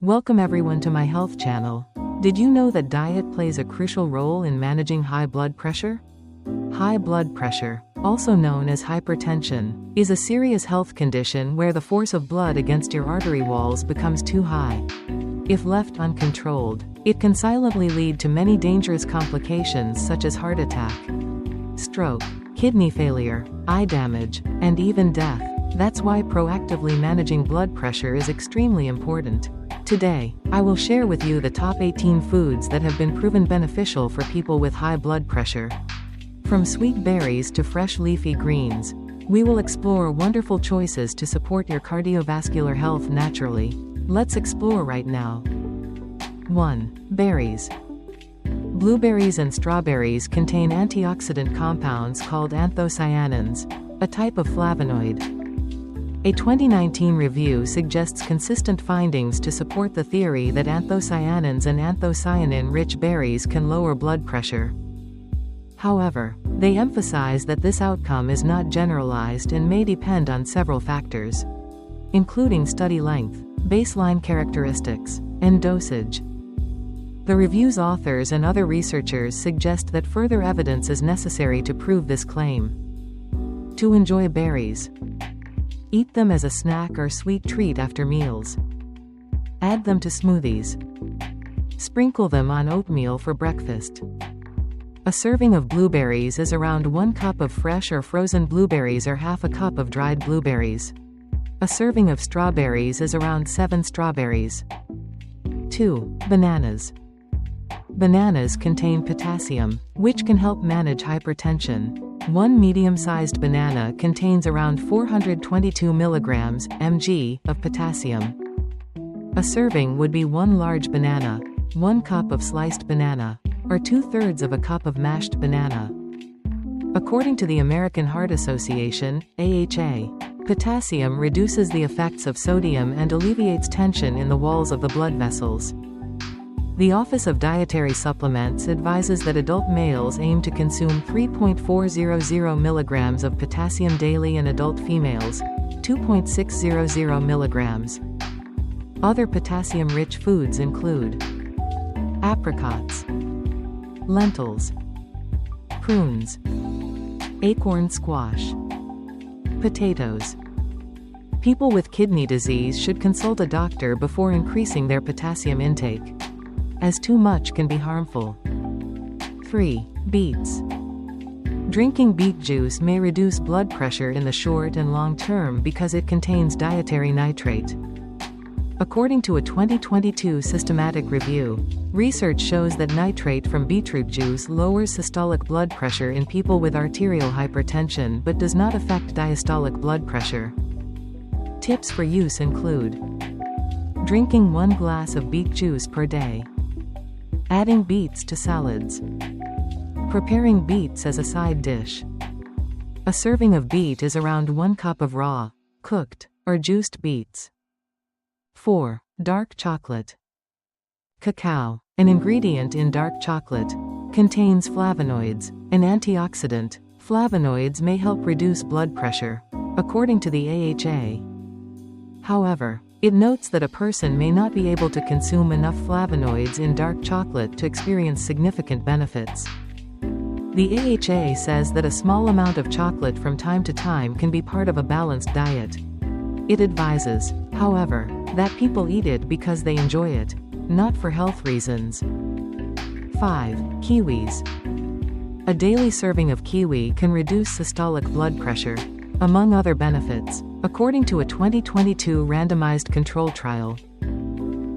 Welcome everyone to my health channel. Did you know that diet plays a crucial role in managing high blood pressure? High blood pressure, also known as hypertension, is a serious health condition where the force of blood against your artery walls becomes too high. If left uncontrolled, it can silently lead to many dangerous complications such as heart attack, stroke, kidney failure, eye damage, and even death. That's why proactively managing blood pressure is extremely important. Today, I will share with you the top 18 foods that have been proven beneficial for people with high blood pressure. From sweet berries to fresh leafy greens, we will explore wonderful choices to support your cardiovascular health naturally. Let's explore right now. 1. Berries. Blueberries and strawberries contain antioxidant compounds called anthocyanins, a type of flavonoid. A 2019 review suggests consistent findings to support the theory that anthocyanins and anthocyanin-rich berries can lower blood pressure. However, they emphasize that this outcome is not generalized and may depend on several factors, including study length, baseline characteristics, and dosage. The review's authors and other researchers suggest that further evidence is necessary to prove this claim. To enjoy berries. Eat them as a snack or sweet treat after meals. Add them to smoothies. Sprinkle them on oatmeal for breakfast. A serving of blueberries is around 1 cup of fresh or frozen blueberries or half a cup of dried blueberries. A serving of strawberries is around 7 strawberries. 2. Bananas. Bananas contain potassium, which can help manage hypertension. 1 medium-sized banana contains around 422 mg/mg of potassium. A serving would be 1 large banana, 1 cup of sliced banana, or 2/3 of a cup of mashed banana. According to the American Heart Association, AHA, potassium reduces the effects of sodium and alleviates tension in the walls of the blood vessels. The Office of Dietary Supplements advises that adult males aim to consume 3.400 mg of potassium daily and adult females, 2.600 mg. Other potassium-rich foods include apricots, lentils, prunes, acorn squash, potatoes. People with kidney disease should consult a doctor before increasing their potassium intake, as too much can be harmful. 3. Beets. Drinking beet juice may reduce blood pressure in the short and long term because it contains dietary nitrate. According to a 2022 systematic review, research shows that nitrate from beetroot juice lowers systolic blood pressure in people with arterial hypertension but does not affect diastolic blood pressure. Tips for use include drinking 1 glass of beet juice per day, adding beets to salads, preparing beets as a side dish. A serving of beet is around 1 cup of raw, cooked, or juiced beets. 4. Dark chocolate. Cacao, an ingredient in dark chocolate, contains flavonoids, an antioxidant. Flavonoids may help reduce blood pressure, according to the AHA. However, it notes that a person may not be able to consume enough flavonoids in dark chocolate to experience significant benefits. The AHA says that a small amount of chocolate from time to time can be part of a balanced diet. It advises, however, that people eat it because they enjoy it, not for health reasons. 5. Kiwis. A daily serving of kiwi can reduce systolic blood pressure, among other benefits, according to a 2022 randomized control trial.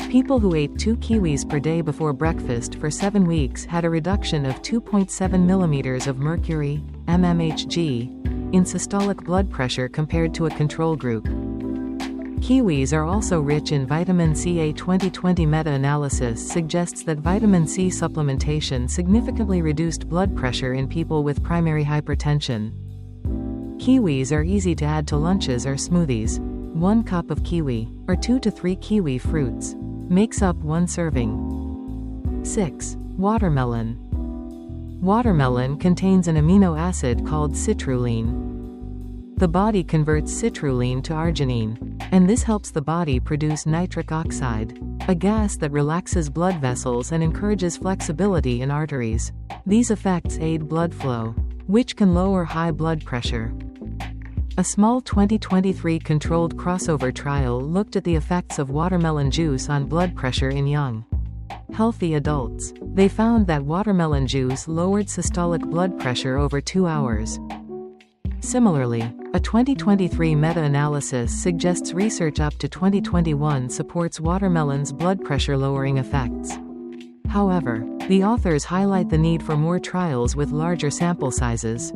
People who ate 2 kiwis per day before breakfast for 7 weeks had a reduction of 2.7 mm of mercury, mmHg, in systolic blood pressure compared to a control group. Kiwis are also rich in vitamin C. A 2020 meta-analysis suggests that vitamin C supplementation significantly reduced blood pressure in people with primary hypertension. Kiwis are easy to add to lunches or smoothies. 1 cup of kiwi, or 2 to 3 kiwi fruits, makes up 1 serving. 6. Watermelon. Watermelon contains an amino acid called citrulline. The body converts citrulline to arginine, and this helps the body produce nitric oxide. a gas that relaxes blood vessels and encourages flexibility in arteries. These effects aid blood flow, which can lower high blood pressure. A small 2023 controlled crossover trial looked at the effects of watermelon juice on blood pressure in young, healthy adults. They found that watermelon juice lowered systolic blood pressure over 2 hours. Similarly, a 2023 meta-analysis suggests research up to 2021 supports watermelon's blood pressure-lowering effects. However, the authors highlight the need for more trials with larger sample sizes.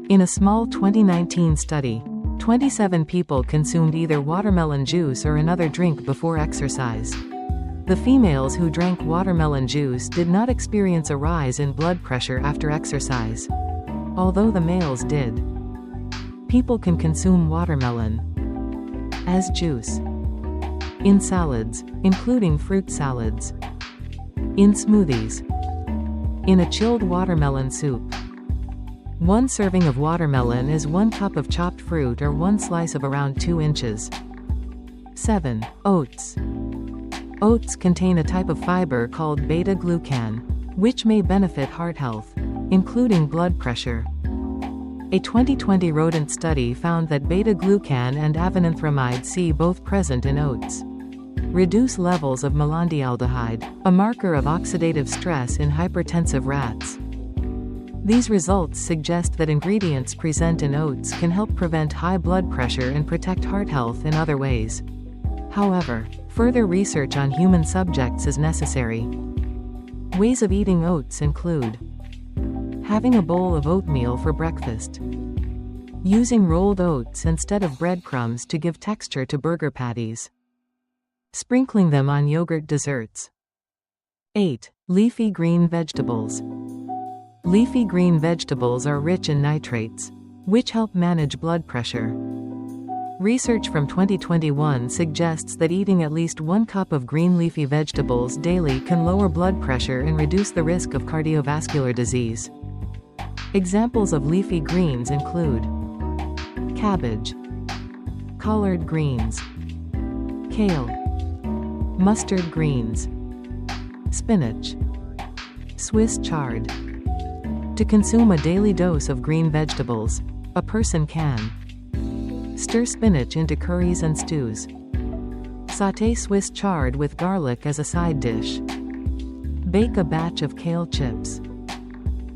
In a small 2019 study, 27 people consumed either watermelon juice or another drink before exercise. The females who drank watermelon juice did not experience a rise in blood pressure after exercise, although the males did. People can consume watermelon as juice in salads, including fruit salads, in smoothies, in a chilled watermelon soup. 1 serving of watermelon is 1 cup of chopped fruit or 1 slice of around 2 inches. 7. Oats. Oats contain a type of fiber called beta-glucan, which may benefit heart health, including blood pressure. A 2020 rodent study found that beta-glucan and avenanthramide C, both present in oats, reduce levels of malondialdehyde, a marker of oxidative stress in hypertensive rats. These results suggest that ingredients present in oats can help prevent high blood pressure and protect heart health in other ways. However, further research on human subjects is necessary. Ways of eating oats include having a bowl of oatmeal for breakfast, using rolled oats instead of breadcrumbs to give texture to burger patties, sprinkling them on yogurt desserts. 8. Leafy green vegetables. Leafy green vegetables are rich in nitrates, which help manage blood pressure. Research from 2021 suggests that eating at least 1 cup of green leafy vegetables daily can lower blood pressure and reduce the risk of cardiovascular disease. Examples of leafy greens include cabbage, collard greens, kale, mustard greens, spinach, Swiss chard. To consume a daily dose of green vegetables, a person can stir spinach into curries and stews, sauté Swiss chard with garlic as a side dish, bake a batch of kale chips.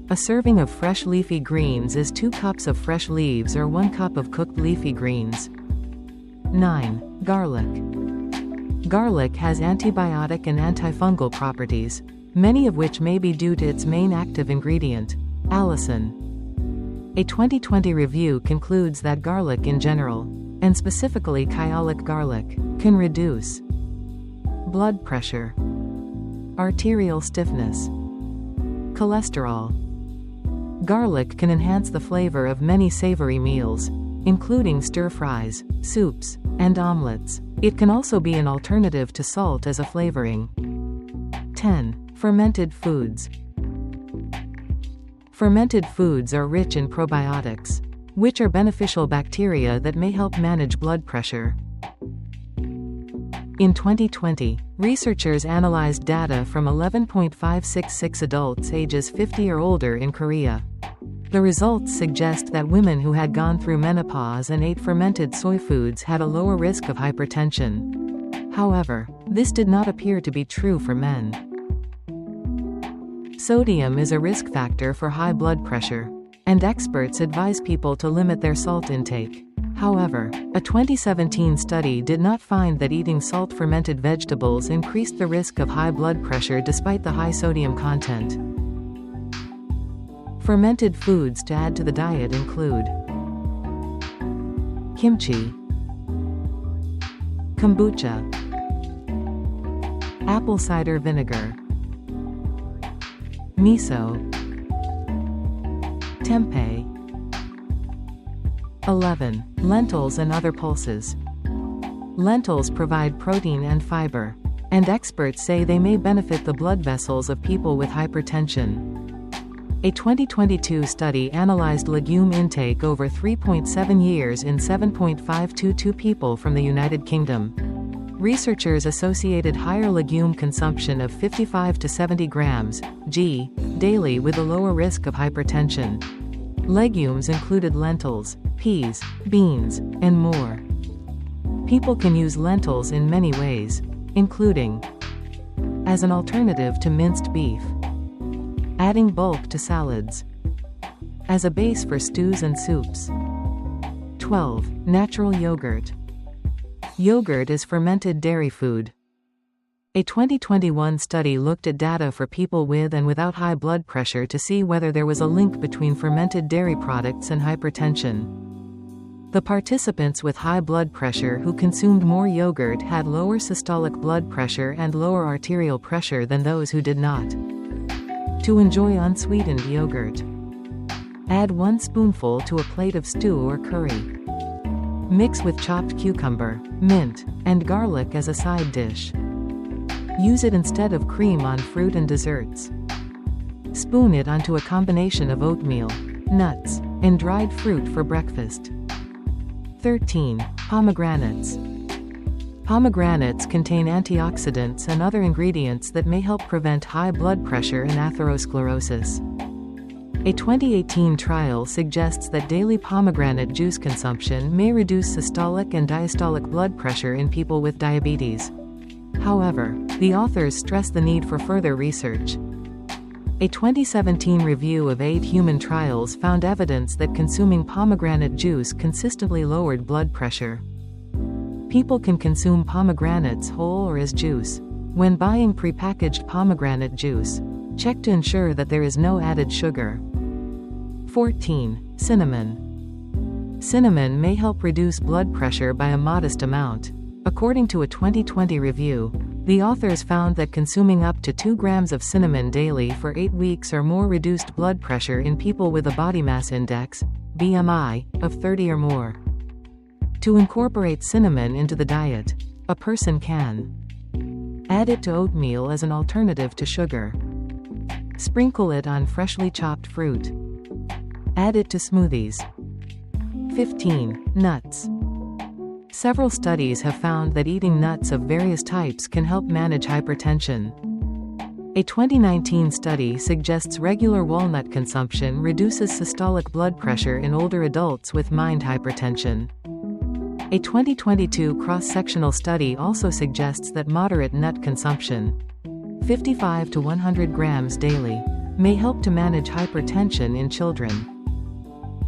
A serving of fresh leafy greens is 2 cups of fresh leaves or 1 cup of cooked leafy greens. 9. Garlic. Garlic has antibiotic and antifungal properties, many of which may be due to its main active ingredient, allicin. A 2020 review concludes that garlic in general, and specifically kyolic garlic, can reduce blood pressure, arterial stiffness, cholesterol. Garlic can enhance the flavor of many savory meals, including stir-fries, soups, and omelets. It can also be an alternative to salt as a flavoring. 10. Fermented foods. Fermented foods are rich in probiotics, which are beneficial bacteria that may help manage blood pressure. In 2020, researchers analyzed data from 11.566 adults ages 50 or older in Korea. The results suggest that women who had gone through menopause and ate fermented soy foods had a lower risk of hypertension. However, this did not appear to be true for men. Sodium is a risk factor for high blood pressure, and experts advise people to limit their salt intake. However, a 2017 study did not find that eating salt-fermented vegetables increased the risk of high blood pressure despite the high sodium content. Fermented foods to add to the diet include kimchi, kombucha, apple cider vinegar, miso, tempeh. 11. Lentils and other pulses. Lentils provide protein and fiber, and experts say they may benefit the blood vessels of people with hypertension. A 2022 study analyzed legume intake over 3.7 years in 7.522 people from the United Kingdom. Researchers associated higher legume consumption of 55 to 70 grams g daily with a lower risk of hypertension. Legumes included lentils, peas, beans, and more. People can use lentils in many ways, including as an alternative to minced beef, adding bulk to salads, as a base for stews and soups. 12. Natural yogurt. Yogurt is fermented dairy food. A 2021 study looked at data for people with and without high blood pressure to see whether there was a link between fermented dairy products and hypertension. The participants with high blood pressure who consumed more yogurt had lower systolic blood pressure and lower arterial pressure than those who did not. To enjoy unsweetened yogurt, add 1 spoonful to a plate of stew or curry. Mix with chopped cucumber, mint, and garlic as a side dish. Use it instead of cream on fruit and desserts. Spoon it onto a combination of oatmeal, nuts, and dried fruit for breakfast. 13. Pomegranates. Pomegranates contain antioxidants and other ingredients that may help prevent high blood pressure and atherosclerosis. A 2018 trial suggests that daily pomegranate juice consumption may reduce systolic and diastolic blood pressure in people with diabetes. However, the authors stress the need for further research. A 2017 review of 8 human trials found evidence that consuming pomegranate juice consistently lowered blood pressure. People can consume pomegranates whole or as juice. When buying prepackaged pomegranate juice, check to ensure that there is no added sugar. 14. Cinnamon. Cinnamon may help reduce blood pressure by a modest amount. According to a 2020 review, the authors found that consuming up to 2 grams of cinnamon daily for 8 weeks or more reduced blood pressure in people with a body mass index, BMI, of 30 or more. To incorporate cinnamon into the diet, a person can add it to oatmeal as an alternative to sugar. Sprinkle it on freshly chopped fruit. Add it to smoothies. 15. Nuts. Several studies have found that eating nuts of various types can help manage hypertension. A 2019 study suggests regular walnut consumption reduces systolic blood pressure in older adults with mild hypertension. A 2022 cross-sectional study also suggests that moderate nut consumption, 55 to 100 grams daily, may help to manage hypertension in children.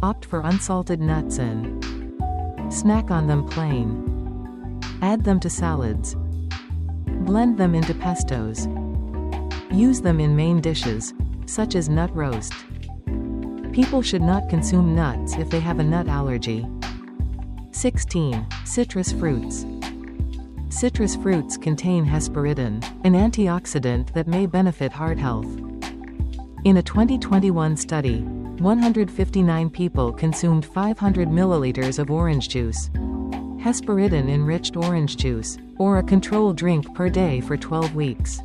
Opt for unsalted nuts and snack on them plain. Add them to salads. Blend them into pestos. Use them in main dishes, such as nut roast. People should not consume nuts if they have a nut allergy. 16. Citrus fruits. Citrus fruits contain hesperidin, an antioxidant that may benefit heart health. In a 2021 study, 159 people consumed 500 milliliters of orange juice, hesperidin-enriched orange juice, or a control drink per day for 12 weeks.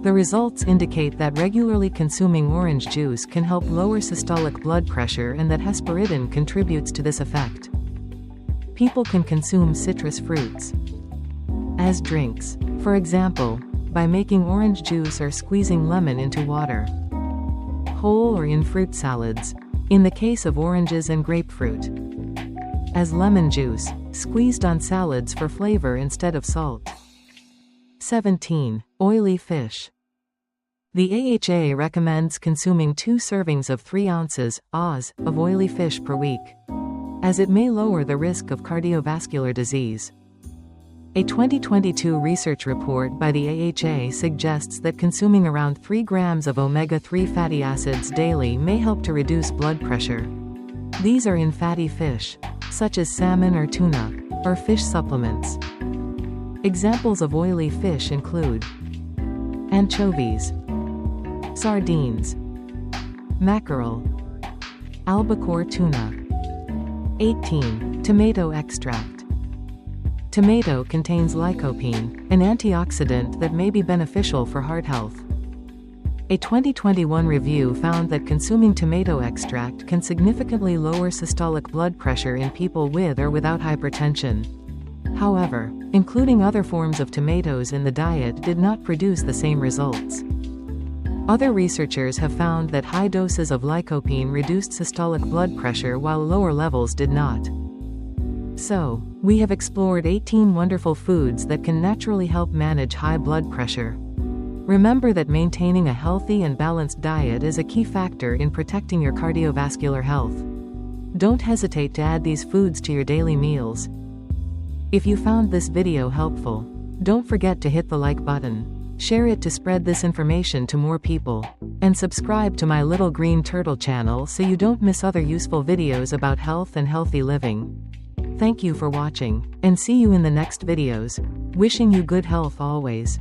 The results indicate that regularly consuming orange juice can help lower systolic blood pressure and that hesperidin contributes to this effect. People can consume citrus fruits as drinks, for example, by making orange juice or squeezing lemon into water. Whole or in fruit salads, in the case of oranges and grapefruit. As lemon juice, squeezed on salads for flavor instead of salt. 17. Oily fish. The AHA recommends consuming 2 servings of 3 ounces (Oz) of oily fish per week, as it may lower the risk of cardiovascular disease. A 2022 research report by the AHA suggests that consuming around 3 grams of omega-3 fatty acids daily may help to reduce blood pressure. These are in fatty fish, such as salmon or tuna, or fish supplements. Examples of oily fish include anchovies, sardines, mackerel, albacore tuna. 18. Tomato extract. Tomato contains lycopene, an antioxidant that may be beneficial for heart health. A 2021 review found that consuming tomato extract can significantly lower systolic blood pressure in people with or without hypertension. However, including other forms of tomatoes in the diet did not produce the same results. Other researchers have found that high doses of lycopene reduced systolic blood pressure while lower levels did not. So, we have explored 18 wonderful foods that can naturally help manage high blood pressure. Remember that maintaining a healthy and balanced diet is a key factor in protecting your cardiovascular health. Don't hesitate to add these foods to your daily meals. If you found this video helpful, don't forget to hit the like button, share it to spread this information to more people, and subscribe to my Little Green Turtle channel so you don't miss other useful videos about health and healthy living. Thank you for watching, and see you in the next videos. Wishing you good health always.